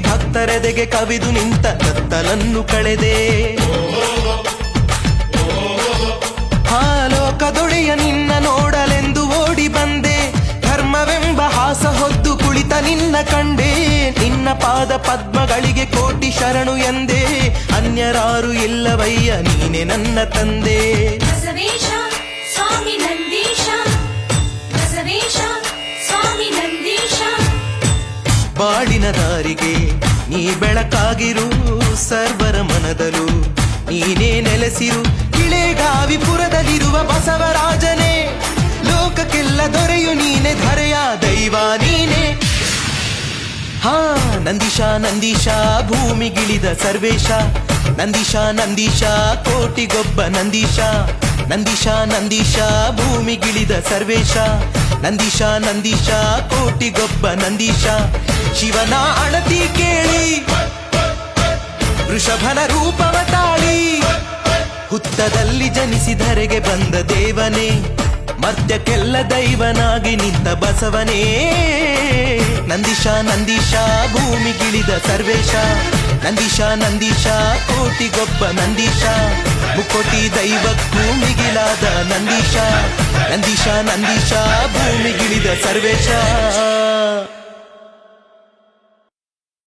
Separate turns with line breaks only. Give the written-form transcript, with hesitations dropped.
ಭಕ್ತರೆದೆಗೆ ಕವಿದು ನಿಂತ ಕತ್ತಲನ್ನು ಕಳೆದೆ. ಲೋಕದೊಡೆಯ ನಿನ್ನ ನೋಡಲೆಂದು ಓಡಿ ಬಂದೆ, ಧರ್ಮವೆಂಬ ಹಾಸ ಹೊದ್ದು ಕುಳಿತ ನಿನ್ನ ಕಂಡೆ. ನಿನ್ನ ಪಾದ ಪದ್ಮಗಳಿಗೆ ಕೋಟಿ ಶರಣು ಎಂದೇ, ಅನ್ಯರಾರು ಇಲ್ಲವಯ್ಯ ನೀನೆ ನನ್ನ ತಂದೆ.
ಬಸವೇಶ ಸ್ವಾಮಿ ನಂದೀಶ, ಬಸವೇಶ ಸ್ವಾಮಿ ನಂದೀಶ.
ಬಾಳಿನ ದಾರಿಗೆ ನೀ ಬೆಳಕಾಗಿರು, ಸರ್ವರ ಮನದಲು ನೀನೇ ನೆಲೆಸಿರು. ಇಳೆಗಾವಿಪುರದಲ್ಲಿರುವ ಬಸವರಾಜನೇ, ಲೋಕಕ್ಕೆಲ್ಲ ದೊರೆಯು ನೀನೆ, ಧರೆಯ ದೈವ ನೀನೆ. ನಂದೀಶ ನಂದೀಶ ಭೂಮಿಗಿಳಿದ ಸರ್ವೇಶ, ನಂದೀಶ ನಂದೀಶ ಕೋಟಿಗೊಬ್ಬ ನಂದೀಶ. ನಂದೀಶ ನಂದೀಶ ಭೂಮಿಗಿಳಿದ ಸರ್ವೇಶ, ನಂದೀಶ ನಂದೀಶ ಕೋಟಿಗೊಬ್ಬ ನಂದೀಶ. ಶಿವನ ಅಣತಿ ಕೇಳಿ ವೃಷಭನ ರೂಪವ ತಾಳಿ, ಹುತ್ತದಲ್ಲಿ ಜನಿಸಿಧರೆಗೆ ಬಂದ ದೇವನೇ, ಮರ್ತ್ಯಕ್ಕೆಲ್ಲ ದೈವನಾಗಿ ನಿಂತ ಬಸವನೇ. ನಂದೀಶ ನಂದೀಶ ಭೂಮಿಗಿಳಿದ ಸರ್ವೇಶ, ನಂದೀಶ ನಂದೀಶ ಕೋಟಿಗೊಬ್ಬ ನಂದೀಶ. ಮುಕ್ಕೋಟಿ ದೈವಕ್ಕೂ ಮಿಗಿಲಾದ ನಂದೀಶ, ನಂದೀಶ ನಂದೀಶ ಭೂಮಿಗಿಳಿದ ಸರ್ವೇಶ.